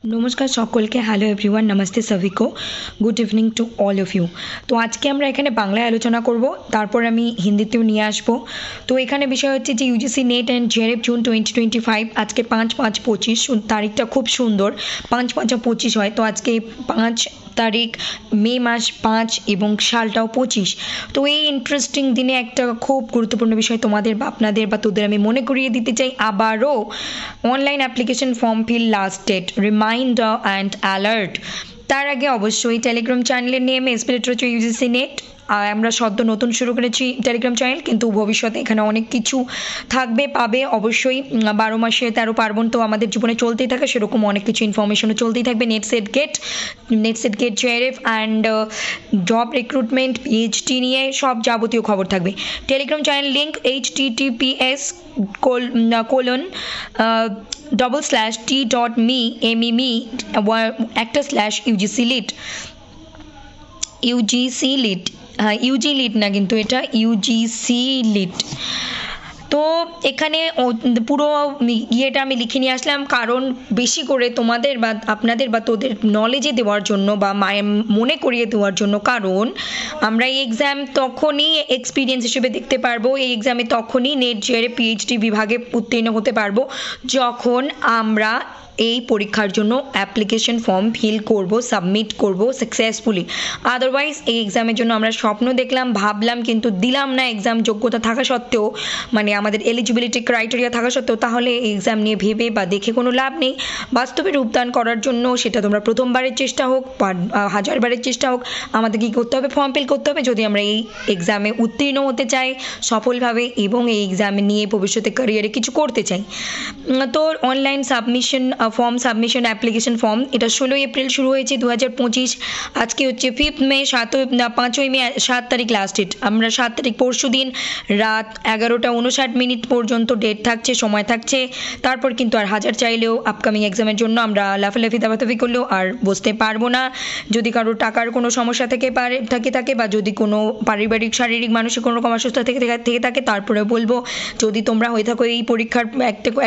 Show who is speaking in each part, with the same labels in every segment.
Speaker 1: নমস্কার সকলকে, hello everyone, নমস্তে সभी को, good evening to all of you. তো আজকে আমরা এখানে বাংলায় আলোচনা করব, তারপর আমি হিন্দিতেও নিয়ে আসব। তো এখানে বিষয় হচ্ছে যে UGC net and JRF June 2025, আজকে 5/5/25, তারিখটা খুব সুন্দর, 5/5/25 হয়। তো আজকে 5 তারিখ, মে মাস 5 এবং সালটাও 25। তো এই ইন্টারেস্টিং দিনে একটা খুব গুরুত্বপূর্ণ বিষয় তোমাদের বা আপনাদের বা তোদের আমি মনে করিয়ে দিতে চাই আবারও, online application form fill last date, reminder and alert. তার আগে অবশ্যই টেলিগ্রাম চ্যানেলের নেম এসপিলেট রয়েছে ইউজিসি নেট। আমরা সদ্য নতুন শুরু করেছি টেলিগ্রাম চ্যানেল, কিন্তু ভবিষ্যতে এখানে অনেক কিছু থাকবে, পাবে অবশ্যই। 12 মাসে 13 পার্বণ তো আমাদের জীবনে চলতেই থাকে, সেরকম অনেক কিছু ইনফরমেশনও চলতেই থাকবে। NET SET GATE JRF and job recruitment, PhD নিয়ে সব যাবতীয় খবর থাকবে। Telegram channel link https:/t.me UGC লিট, হ্যাঁ ইউজি লিট না, কিন্তু এটা ইউজিসি লিট। তো এখানে পুরো ইয়েটা আমি লিখে নিয়ে আসলাম, কারণ বেশি করে তোমাদের বা আপনাদের বা তোদের নলেজে দেওয়ার জন্য বা মনে করিয়ে দেওয়ার জন্য। কারণ আমরা এই এক্সাম তখনই এক্সপিরিয়েন্স হিসেবে দেখতে পারবো, এই এক্সামে তখনই নেট জেআরএফ পিএইচডি বিভাগে উত্তীর্ণ হতে পারবো যখন আমরা এই পরীক্ষার জন্য অ্যাপ্লিকেশন ফর্ম ফিল করব, সাবমিট করব সাকসেসফুলি। আদারওয়াইজ এই এক্সামের জন্য আমরা স্বপ্ন দেখলাম, ভাবলাম, কিন্তু দিলাম না এক্সাম যোগ্যতা থাকা সত্ত্বেও, মানে আমাদের এলিজিবিলিটি ক্রাইটেরিয়া থাকা সত্ত্বেও, তাহলে এই এক্সাম নিয়ে ভেবে বা দেখে কোনো লাভ নেই। বাস্তবে রূপদান করার জন্য, সেটা তোমরা প্রথমবারের চেষ্টা হোক বা হাজারবারের চেষ্টা হোক, আমাদের কী করতে হবে? ফর্ম ফিল করতে হবে যদি আমরা এই এক্সামে উত্তীর্ণ হতে চাই সফলভাবে এবং এই এক্সামে নিয়ে ভবিষ্যতে ক্যারিয়ারে কিছু করতে চাই। তো online submission form submission application form, এটা 16 এপ্রিল শুরু হয়েছে 2025। আজকে হচ্ছে 5 মে, 5ই মে 7 তারিখ লাস্ট ডেট। আমরা 7 তারিখ পরশু দিন রাত 11:59 পর্যন্ত ডেট থাকছে, সময় থাকছে। তারপর কিন্তু আর হাজার চাইলেও আপকামিং এক্সামের জন্য আমরা লাফালাফি দাবাতাফি করলেও আর বসতে পারবো না। যদি কারোর টাকার কোনো সমস্যা থাকে বা যদি কোনো পারিবারিক শারীরিক মানসিক কোনো রকম অসুস্থতা থেকে থাকে, তারপরে বলবো যদি তোমরা হয়ে থাকো এই পরীক্ষার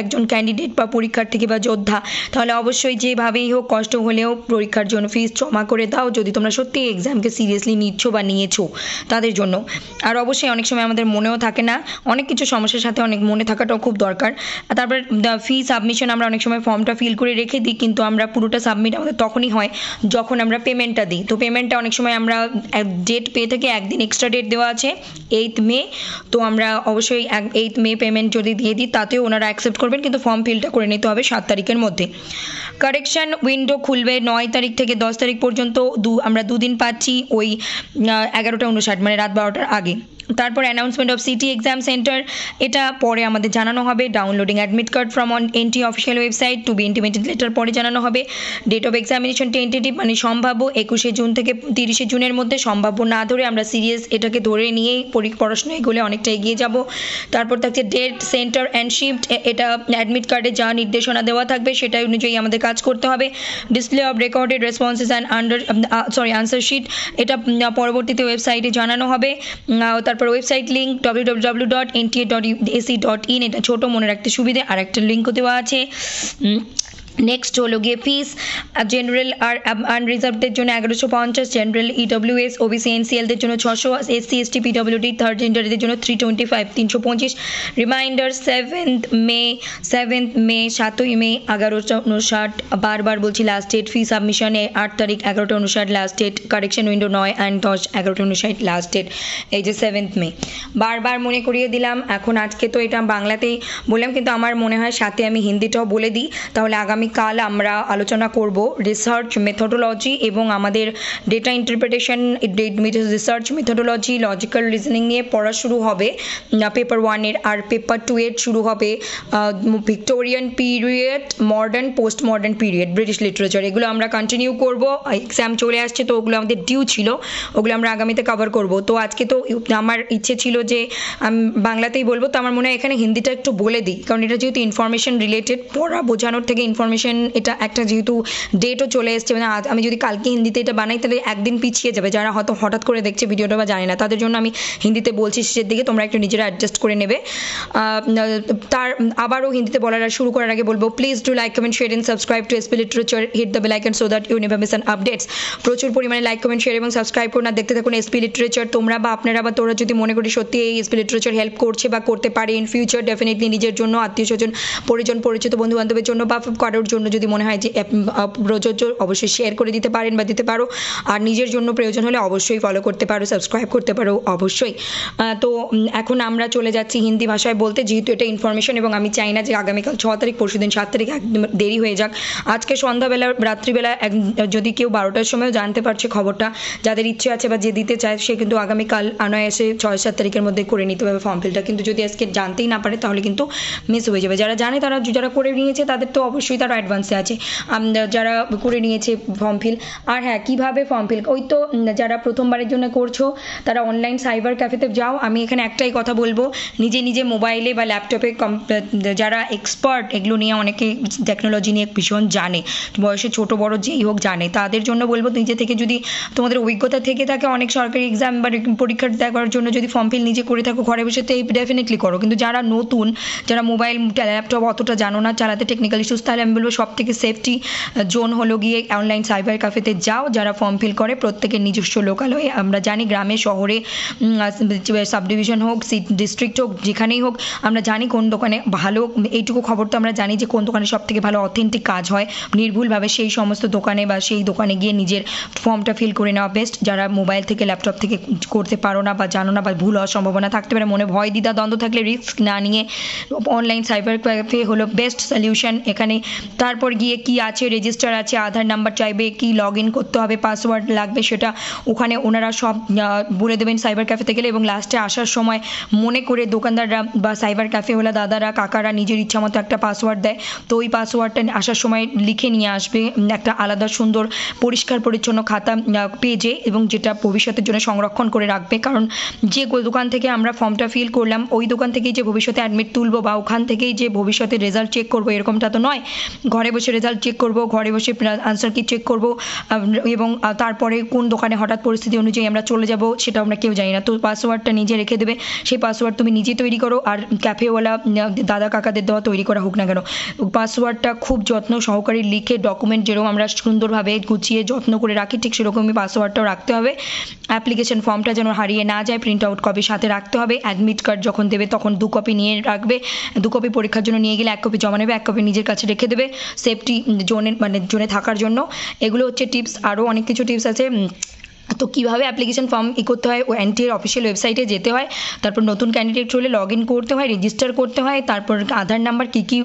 Speaker 1: একজন ক্যান্ডিডেট বা পরীক্ষার্থী বা যোদ্ধা, তাহলে অবশ্যই যেভাবেই হোক কষ্ট হলেও পরীক্ষার জন্য ফিস জমা করে দাও, যদি তোমরা সত্যি এক্সামকে সিরিয়াসলি নিচ্ছ বা নিয়েছো তাদের জন্য। আর অবশ্যই অনেক সময় আমাদের মনেও থাকে না, অনেক কিছু সমস্যার সাথে অনেক মনে থাকাটাও খুব দরকার। তারপর ফি সাবমিশন, আমরা অনেক সময় ফর্মটা ফিল করে রেখে দিই, কিন্তু আমরা পুরোটা সাবমিট আমাদের তখনই হয় যখন আমরা পেমেন্টটা দিই। তো পেমেন্টটা অনেক সময় আমরা ডেট পেয়ে থাকি, একদিন এক্সট্রা ডেট দেওয়া আছে 8 মে। তো আমরা অবশ্যই 8 মে পেমেন্ট যদি দিয়ে দিই তাতেও ওনারা অ্যাকসেপ্ট করবেন, কিন্তু ফর্ম ফিলটা করে নিতে হবে 7 তারিখের মধ্যে। কারেকশন উইন্ডো খুলবে 9 তারিখ থেকে 10 তারিখ পর্যন্ত, আমরা দুদিন পাচ্ছি ওই 11:59, মানে রাত 12টার আগে। তারপর announcement of city exam centre, এটা পরে আমাদের জানানো হবে। Downloading admit card from NT official website to be intimated later পরে জানানো হবে। ডেট অফ এক্সামিনেশন টেন্টেটিভ, মানে সম্ভাব্য 21শে জুন থেকে 30শে জুনের মধ্যে, সম্ভাব্য না ধরে আমরা সিরিয়াস এটাকে ধরে নিয়েই পড়াশোনা এগোলে অনেকটা এগিয়ে যাব। তারপর থাকছে ডেট, সেন্টার অ্যান্ড শিফট, এটা অ্যাডমিট কার্ডে যা নির্দেশনা দেওয়া থাকবে সেটা অনুযায়ী আমাদের কাজ করতে হবে। Display of recorded responses and answer sheet, এটা পরবর্তীতে ওয়েবসাইটে জানানো হবে। তারপর ওয়েবসাইট লিঙ্ক www.nta.ac.in, এটা ছোট মনে রাখতে সুবিধে, আর একটা লিঙ্কও দেওয়া আছে। নেক্সট হলো গিয়ে ফিস, জেনারেল আর আনরিজার্ভদের জন্য 1150, জেনারেল ইডব্লিউএস ওবিসি এনসিএলদের জন্য 600, এসসি এসটি পিডব্লিউডি থার্ড জেন্ডারদের জন্য 325 325। রিমাইন্ডার 7th মে 7ই মে 11:59, বারবার বলছি লাস্ট ডেট। ফি সাবমিশনে 8 তারিখ 11:59 last date. Correction window 9 and 10 11:59 last date. এই যে 7th মে বারবার মনে করিয়ে দিলাম। এখন আজকে তো এটা বাংলাতেই বললাম, কিন্তু আমার মনে হয় সাথে আমি হিন্দিটাও বলে দিই, তাহলে আগামীকাল আমরা আলোচনা করব রিসার্চ মেথোডোলজি এবং আমাদের data interpretation, research methodology, logical reasoning নিয়ে পড়া শুরু হবে পেপার 1-এর, আর পেপার 2-এর শুরু হবে Victorian period, modern, post modern period, British literature. এগুলো আমরা কন্টিনিউ করব। এক্সাম চলে আসছে তো ওগুলো আমাদের ডিউ ছিল, ওগুলো আমরা আগামীতে কভার করব। তো আজকে তো আমার ইচ্ছে ছিল যে আমি বাংলাতেই বলবো, তো আমার মনে হয় এখানে হিন্দিটা একটু বলে দিই, কারণ এটা যেহেতু ইনফরমেশন রিলেটেড, পড়া বোঝানোর থেকে ইনফরমেশন ইনফরমেশন, এটা একটা যেহেতু ডেটও চলে এসছে, মানে আমি যদি কালকে হিন্দিতে এটা বানাই তাহলে একদিন পিছিয়ে যাবে। যারা হয়তো হঠাৎ করে দেখছে ভিডিওটা বা জানে না, তাদের জন্য আমি হিন্দিতে বলছি শেষের দিকে, তোমরা একটু নিজেরা অ্যাডজাস্ট করে নেবে। তার আবারও হিন্দিতে বলার আর শুরু করার আগে বলবো, please do like, comment, share and subscribe to SP literature, hit the bell icon so that you never miss an updates. প্রচুর পরিমাণে লাইক, কমেন্ট, শেয়ার এবং সাবস্ক্রাইব করুন আর দেখতে থাকুন এসপি লিটারেচার। তোমরা বা আপনারা বা তোরা যদি মনে করি সত্যি এই এসপি লিটারেচার হেল্প করছে বা করতে পারে ইন ফিউচার, ডেফিনেটলি নিজের জন্য, আত্মীয় স্বজন, পরিজন, পরিচিত বন্ধু বান্ধবের জন্য বা কারোর জন্য যদি মনে হয় যে প্রযোজ্য, অবশ্যই শেয়ার করে দিতে পারেন বা দিতে পারো। আর নিজের জন্য প্রয়োজন হলে অবশ্যই ফলো করতে পারো, সাবস্ক্রাইব করতে পারো অবশ্যই। তো এখন আমরা চলে যাচ্ছি হিন্দি ভাষায় বলতে, যেহেতু এটা ইনফরমেশন এবং আমি চাই না যে আগামীকাল 6 তারিখ, পরশুদিন 7 তারিখ একদম দেরি হয়ে যাক। আজকে সন্ধ্যাবেলা, রাত্রিবেলা যদি কেউ 12টার সময়ও জানতে পারছে খবরটা, যাদের ইচ্ছে আছে বা যে দিতে চায় সে কিন্তু আগামীকাল এসে 6-7 তারিখের মধ্যে করে নিতে পারবে ফর্ম ফিলটা। কিন্তু যদি আজকে জানতেই না পারে তাহলে কিন্তু মিস হয়ে যাবে। যারা জানে, তারা যারা করে নিয়েছে তাদের তো অবশ্যই তারা অ্যাডভান্সে আছে, যারা করে নিয়েছে ফর্ম ফিল। আর হ্যাঁ, কীভাবে ফর্ম ফিল, ওই তো যারা প্রথমবারের জন্য করছো তারা অনলাইন সাইবার ক্যাফেতে যাও। আমি এখানে একটাই কথা বলবো, নিজে নিজে মোবাইলে বা ল্যাপটপে, যারা এক্সপার্ট এগুলো নিয়ে, অনেকে টেকনোলজি নিয়ে ভীষণ জানে, বয়সে ছোট বড় যেই হোক জানে, তাদের জন্য বলবো নিজে থেকে যদি তোমাদের অভিজ্ঞতা থেকে থাকে, অনেক সরকারি এক্সাম বা পরীক্ষা দেওয়ার জন্য যদি ফর্ম ফিল নিজে করে থাকো ঘরে বসে, তো এই ডেফিনেটলি করো। কিন্তু যারা নতুন, যারা মোবাইল ল্যাপটপ অতটা জানো না চালাতে, টেকনিক্যাল ইস্যুস, তাহলে আমি বলবো সব থেকে সেফটি জোন হলো গিয়ে অনলাইন সাইবার ক্যাফেতে যাও। যারা ফর্ম ফিল করে প্রত্যেকের নিজস্ব লোকালয়ে, আমরা জানি গ্রামে শহরে সাব ডিভিশন হোক, ডিস্ট্রিক্ট হোক, যেখানেই হোক, আমরা জানি কোন দোকানে ভালো, এইটুকু খবর তো আমরা জানি যে কোন দোকানে সব থেকে ভালো অথেন্টিক কাজ হয় নির্ভুলভাবে, সেই সমস্ত দোকানে বা সেই দোকানে গিয়ে নিজের ফর্মটা ফিল করে নেওয়া বেস্ট। যারা মোবাইল থেকে ল্যাপটপ থেকে করতে পারো না বা জানো না বা ভুল হওয়ার সম্ভাবনা থাকতে পারে, মনে ভয় দ্বিধা দ্বন্দ্ব থাকলে রিস্ক না নিয়ে অনলাইন সাইবার ক্যাফে হলো বেস্ট সলিউশন। এখানে তারপর গিয়ে কি আছে, রেজিস্টার আছে, আধার নাম্বার চাইবে, কি লগ ইন করতে হবে, পাসওয়ার্ড লাগবে, সেটা ওখানে ওনারা সব বলে দেবেন সাইবার ক্যাফেতে গেলে। এবং লাস্টে আসার সময় মনে করে দোকানদাররা বা সাইবার ক্যাফেওয়ালা দাদারা, কাকারা নিজের ইচ্ছা মতো একটা পাসওয়ার্ড দেয়, তো ওই পাসওয়ার্ডটা আসার সময় লিখে নিয়ে আসবে একটা আলাদা সুন্দর পরিষ্কার পরিচ্ছন্ন খাতা পেজে, এবং যেটা ভবিষ্যতের জন্য সংরক্ষণ করে রাখবে। কারণ যে দোকান থেকে আমরা ফর্মটা ফিল করলাম, ওই দোকান থেকেই যে ভবিষ্যতে অ্যাডমিট তুলবো বা ওখান থেকেই যে ভবিষ্যতে রেজাল্ট চেক করবো, এরকমটা তো নয়। ঘরে বসে রেজাল্ট চেক করবো, ঘরে বসে আনসার কি চেক করবো, এবং তারপরে কোন দোকানে হঠাৎ পরিস্থিতি অনুযায়ী আমরা চলে যাব সেটা আমরা কেউ জানি না। তো পাসওয়ার্ডটা নিজে রেখে দেবে, সেই পাসওয়ার্ড তুমি নিজে তৈরি করো, আর ক্যাফেওয়ালা দাদা কাকাদের দেওয়া তৈরি করা হোক না কেন, পাসওয়ার্ডটা খুব যত্ন সহকারে লিখে, ডকুমেন্ট যেরকম আমরা সুন্দরভাবে গুছিয়ে যত্ন করে রাখি, ঠিক সেরকমই পাসওয়ার্ডটাও রাখতে হবে। অ্যাপ্লিকেশন ফর্মটা যেন হারিয়ে না যায়, প্রিন্ট আউট কপি সাথে রাখতে হবে। অ্যাডমিট কার্ড যখন দেবে তখন 2 কপি নিয়ে রাখবে, 2 কপি পরীক্ষার জন্য নিয়ে গেলে 1 কপি জমা নেবে, 1 কপি নিজের কাছে রেখে দেবে সেফটি জোনে থাকার জন্য। এগুলো হচ্ছে টিপস, আরও অনেক কিছু টিপস আছে। তো কীভাবে অ্যাপ্লিকেশন ফর্ম করতে হয়, ও এনটিএর অফিসিয়াল ওয়েবসাইটে যেতে হয়, তারপর নতুন ক্যান্ডিডেট হলে লগ ইন করতে হয়, রেজিস্টার করতে হয়, তারপর আধার নাম্বার কী কী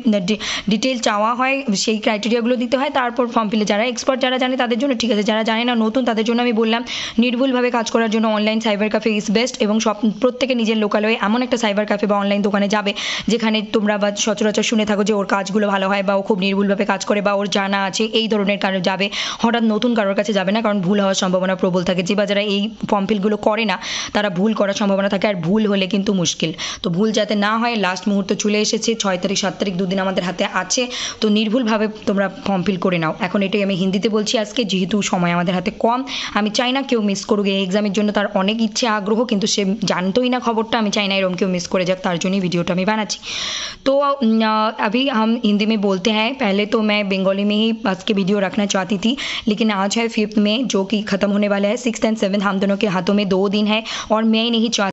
Speaker 1: ডিটেল চাওয়া হয় সেই ক্রাইটেরিয়াগুলো দিতে হয়, তারপর ফর্ম ফিলে। যারা এক্সপার্ট, যারা জানে তাদের জন্য ঠিক আছে, যারা জানে না, নতুন, তাদের জন্য আমি বললাম নির্ভুলভাবে কাজ করার জন্য online cyber cafe is best. এবং প্রত্যেকে নিজের লোকালয়ে এমন একটা সাইবার ক্যাফে বা অনলাইন দোকানে যাবে যেখানে তোমরা বা সচরাচর শুনে থাকো যে ওর কাজগুলো ভালো হয় বা ও খুব নির্ভুলভাবে কাজ করে বা ওর জানা আছে, এই ধরনের কারো যাবে। হঠাৎ নতুন কারোর কাছে যাবে না, কারণ ভুল হওয়ার সম্ভাবনা প্রবল থাকে। যে বা যারা এই ফর্ম ফিলগুলো করে না তারা ভুল করার সম্ভাবনা থাকে, আর ভুল হলে কিন্তু মুশকিল। তো ভুল যাতে না হয়, লাস্ট মুহূর্ত চলে এসেছে, 6 তারিখ 7 তারিখ 2 দিন আমাদের হাতে আছে, তো নির্ভুলভাবে তোমরা ফর্ম ফিল করে নাও। এখন এটাই আমি হিন্দিতে বলছি আজকে, যেহেতু সময় আমাদের হাতে কম, আমি চাই না কেউ মিস করুক এই এক্সামের জন্য। তার অনেক ইচ্ছে আগ্রহ, কিন্তু সে জানতোই না খবরটা, আমি চাই না এরকম কেউ मिस করে যাক, তার জন্যই ভিডিওটা আমি বানাচ্ছি। तो अभी हम हिंदी में बोलते हैं। पहले तो मैं बंगाली में ही आज के वीडियो रखना चाहती थी, लेकिन आज है 5th में, जो कि ख़त्म होने वाला है। 6th and 7th हम दोनों के हाथों में 2 दिन है, और मैं नहीं चाहती